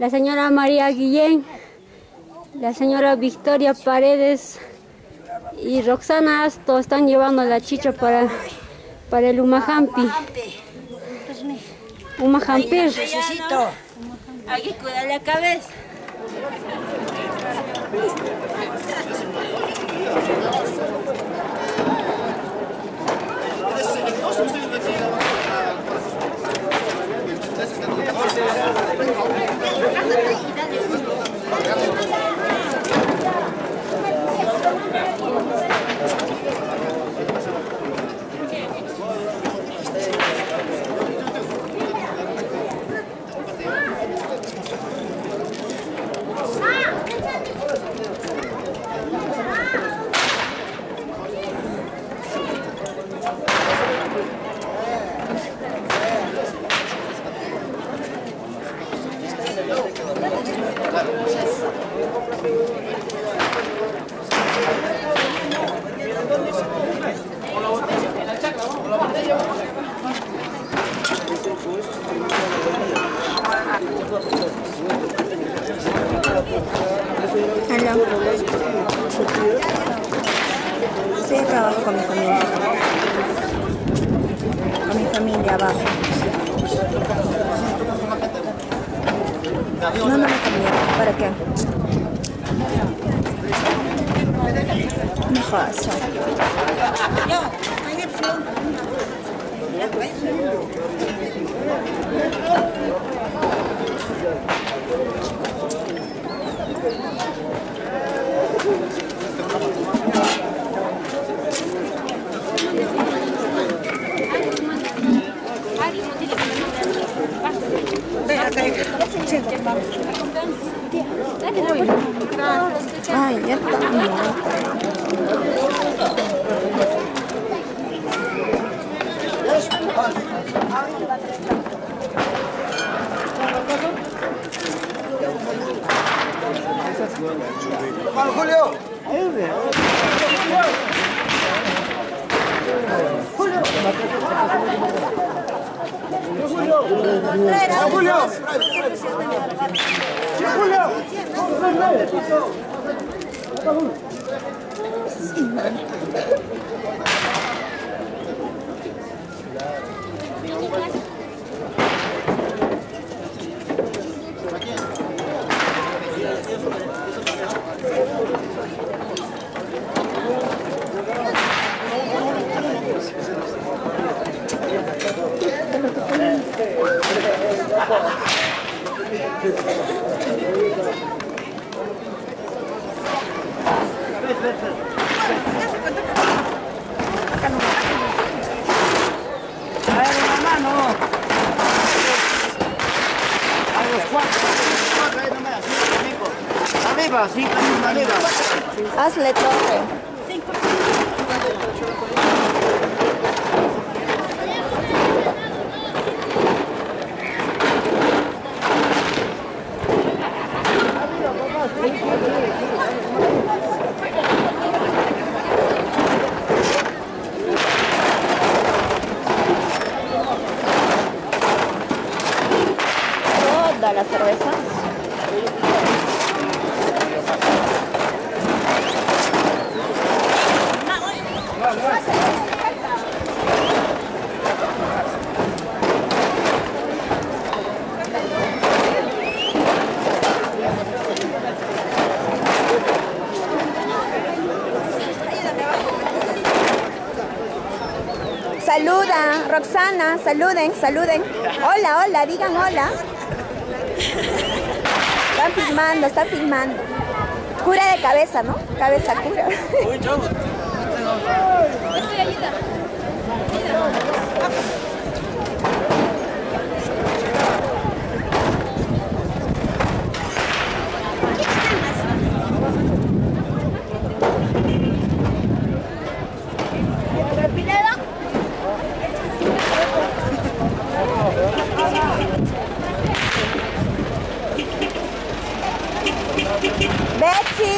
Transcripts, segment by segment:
la señora María Guillén, la señora Victoria Paredes y Roxana Asto están llevando la chicha para el Humajampi. Humajampir. Necesito. Hay que cuidar la cabeza. Sí, trabajo con mi familia. Con mi familia abajo. No me cambié. ¿Para qué? No jodas. Ay, ya está. Julio. Arriba, sí, arriba. Hazle torre. Toda la cerveza. Saluda, Roxana, saluden, saluden. Hola, hola, digan hola. Están filmando. Cura de cabeza, ¿no? Cabeza cura. Betsy.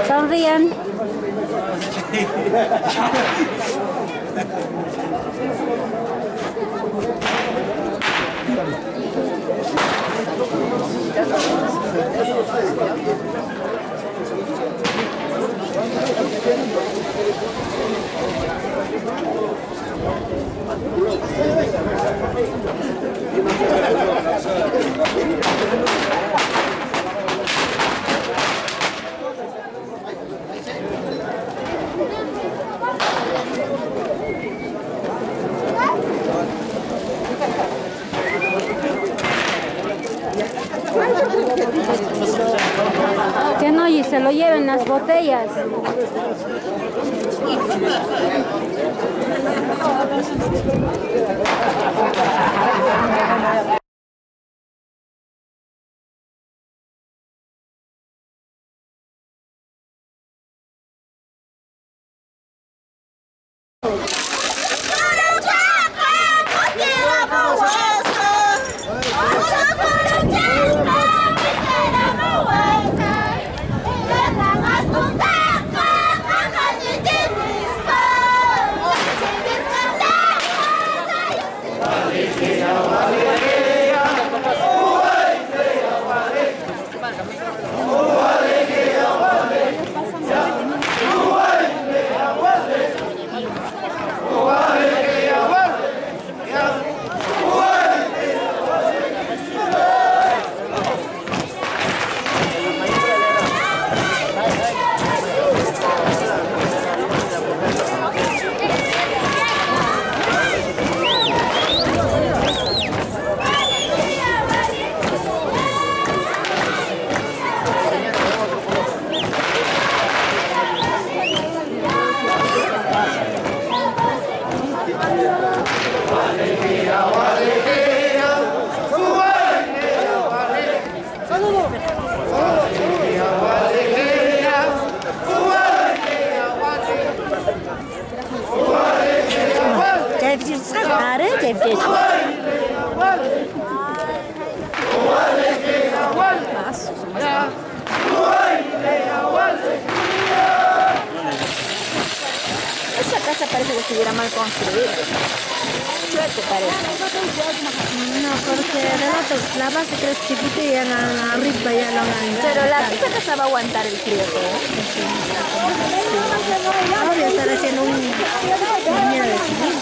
Sonrían. Que no, y se lo lleven las botellas. Esa casa parece que estuviera mal construida. Chueco parece. No, porque la base que es chiquita y arriba ya lo han... Pero esa casa va a aguantar el frío todo. Voy a estar haciendo un baño de civil.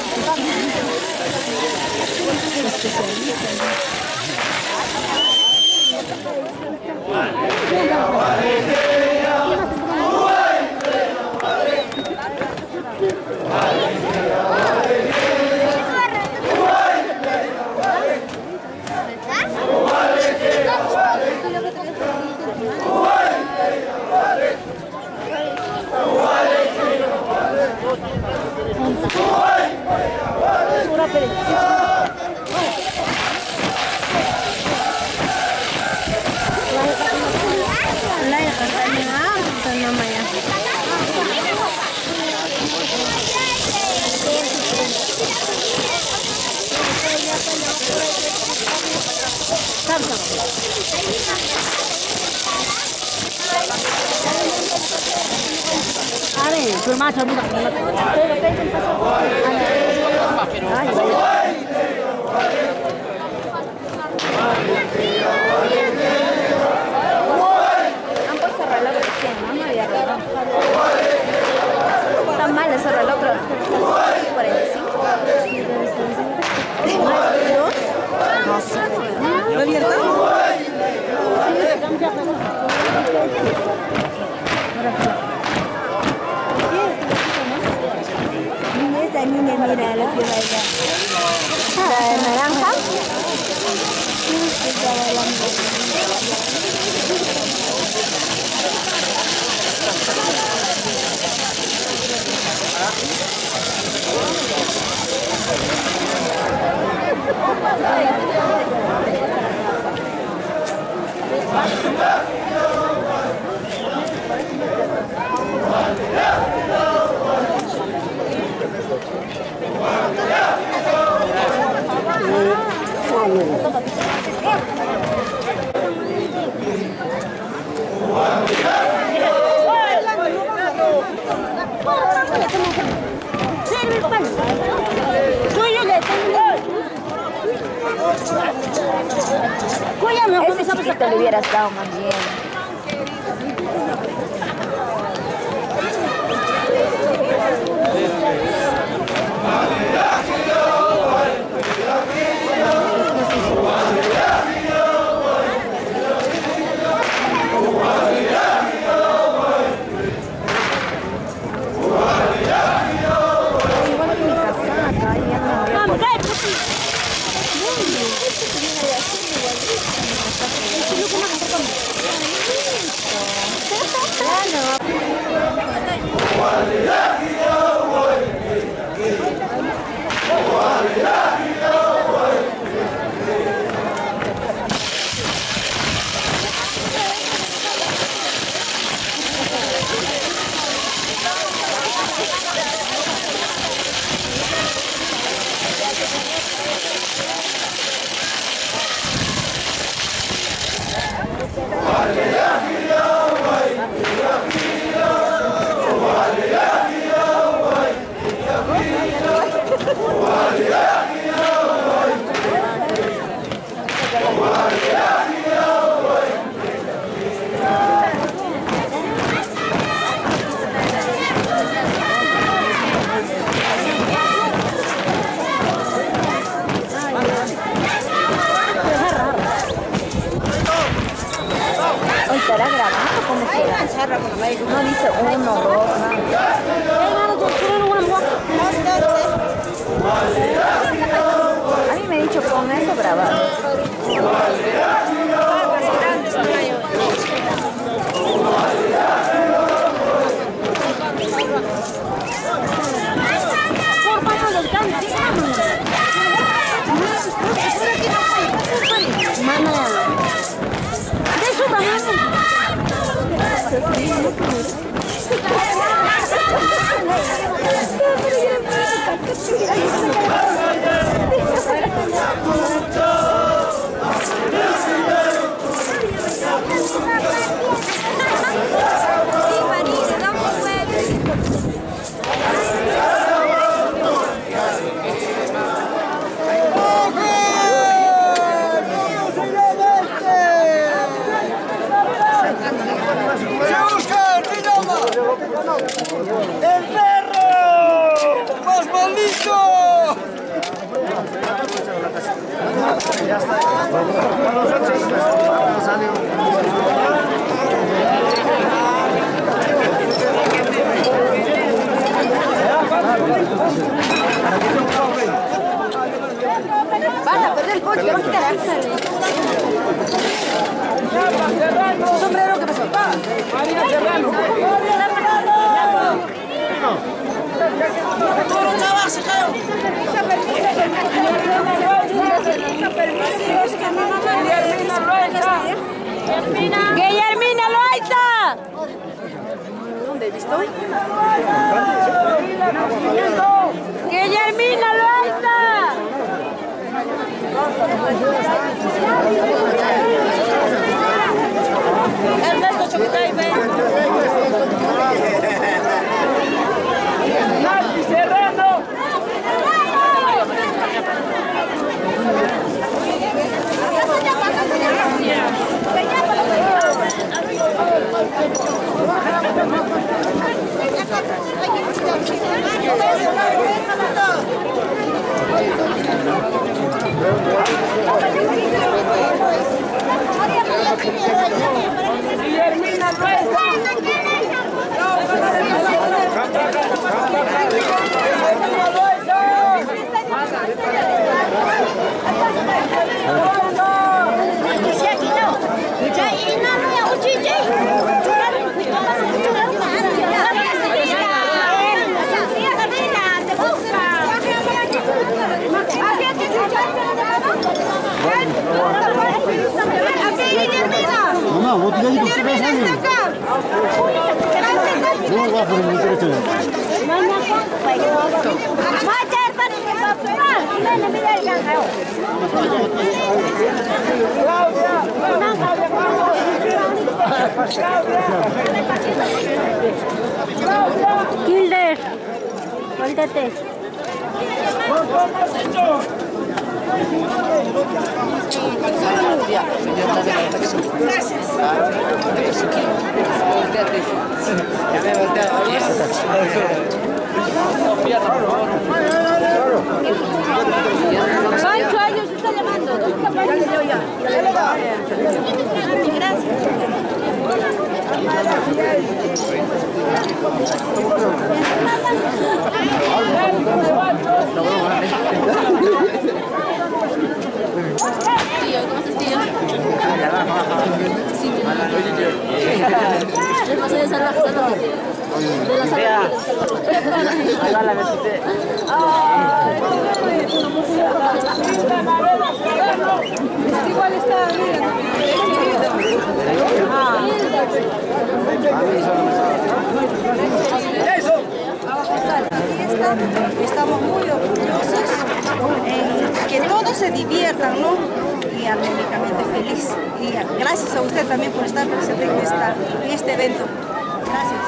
Han puesto reloj recién, ¿no? No había reloj. Tan mal ese reloj, pero 45. No sé. ¿Lo abierto? Esa niña, mira, la que baila. La naranja. Ese chiquito le hubiera estado más bien. ¿Estará grabando? ¿Cómo será? No dice uno, dos, nada. A mí me he dicho con eso grabar. ¡El perro! ¡Más maldito! Ya está. Vas a perder el coche, ¿qué vas a quitar? ¿Su sombrero qué pasó? Marina Serrano. ¡Guillermina Loaiza! ¿Dónde he visto? ¡Guillermina Loaiza! Ernesto Chocotay, ven. ¡Nati Serrano! ¡Ay, Kilder, volteate. Pancho, ellos están llamando. Tío, ¿cómo estás, tío? Sí, yo no soy de salvaje, salvaje, tío. De la salvaje. Ahí va la metiste. Igual está, Estamos muy orgullosos en que todos se diviertan, ¿no? Y armónicamente feliz. Y gracias a usted también por estar presente en este evento. Gracias.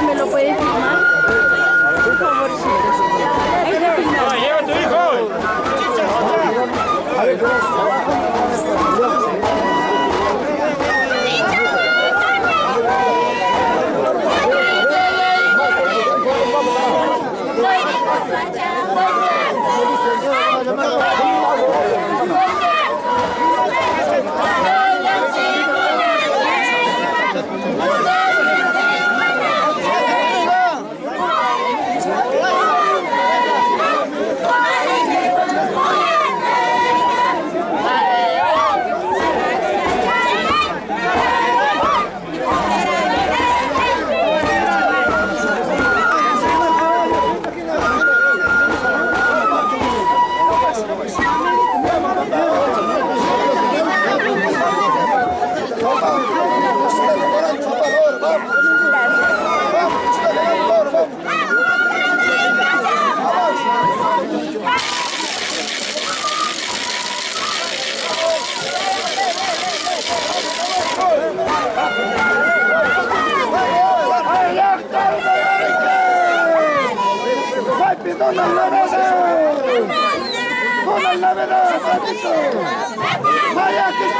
¿Me lo puedes filmar? Por favor, sí. ¡Lleva tu hijo! ¡Vaya, que es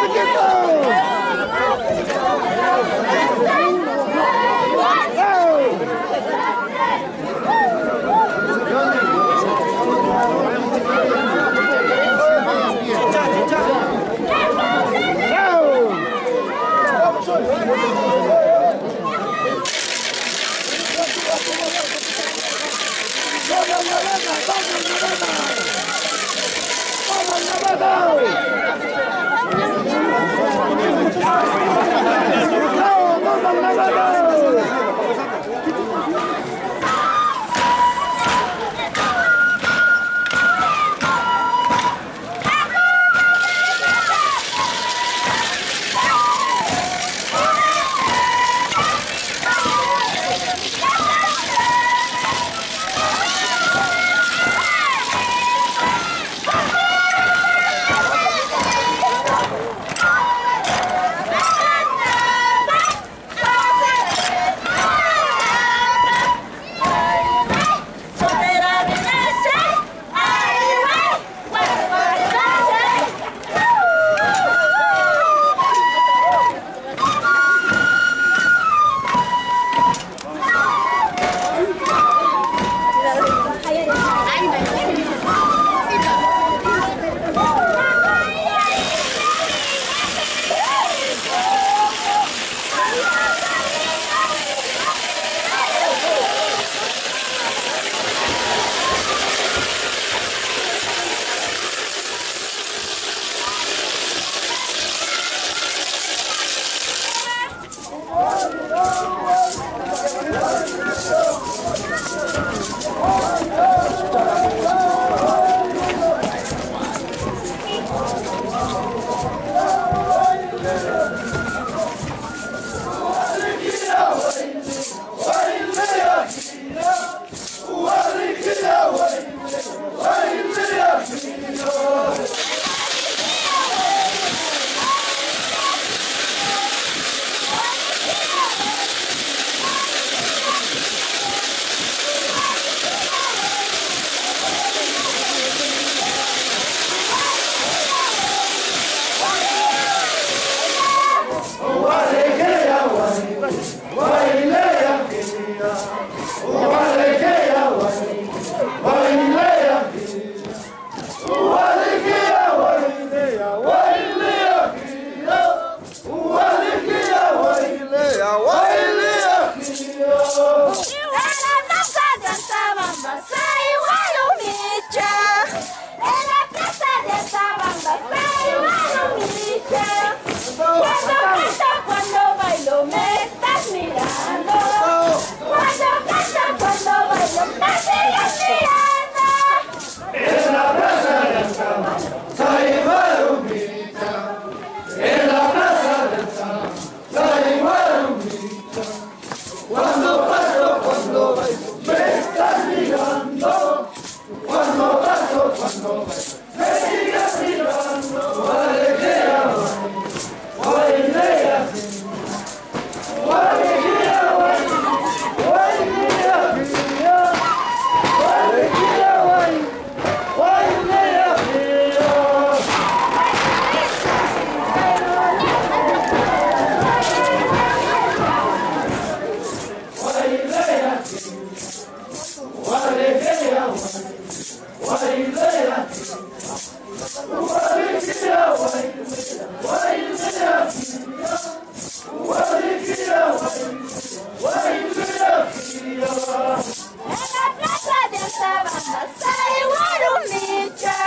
de Sabana, sai Guarumicha.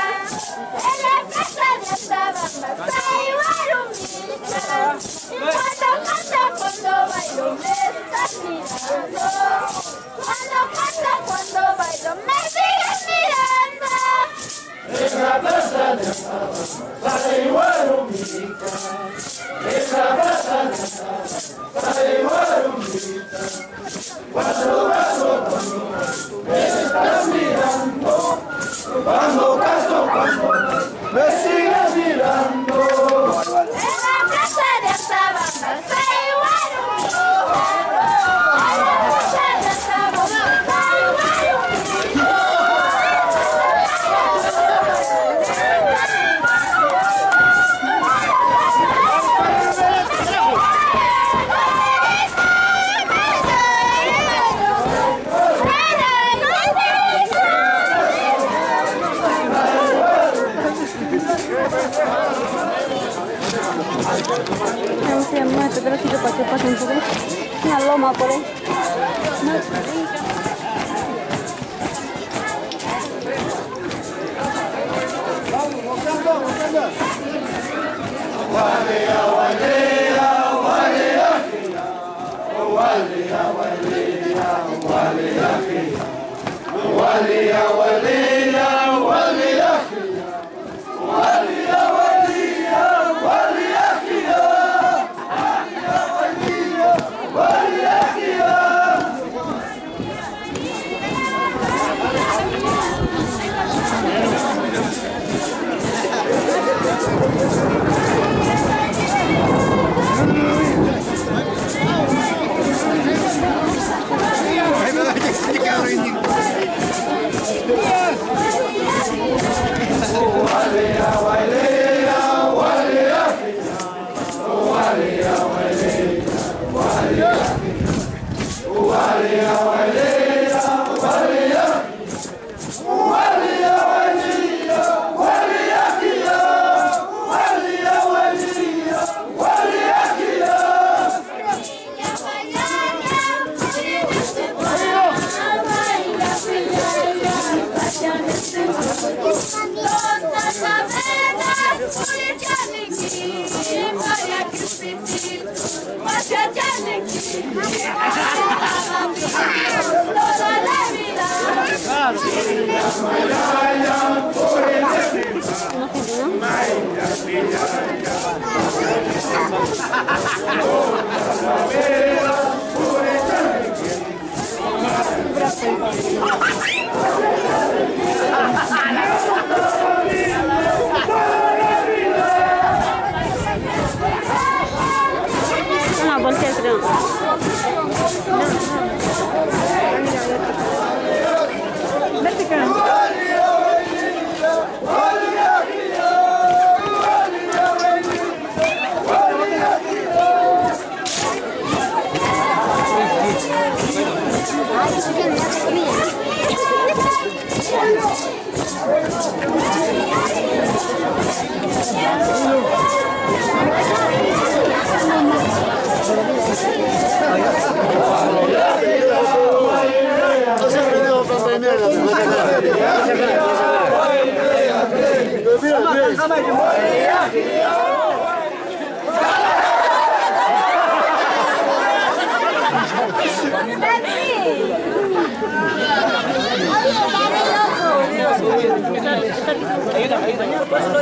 En la plaza de Sabana, sai Guarumicha. Y cuando canta, cuando bailo, me estás mirando. Cuando bailo, me sigues mirando. En la plaza de Sabana, sai Guarumicha. En la plaza de Sabana, sai Guarumicha. Cuando caso, me estás mirando. Cuando caso, me sigues mirando. En la plaza de Sabana, sai Guarumicha. En la plaza de Sabana, sai Guarumicha. Para que pasen por ahí. Una loma por ahí.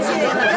Ayuda.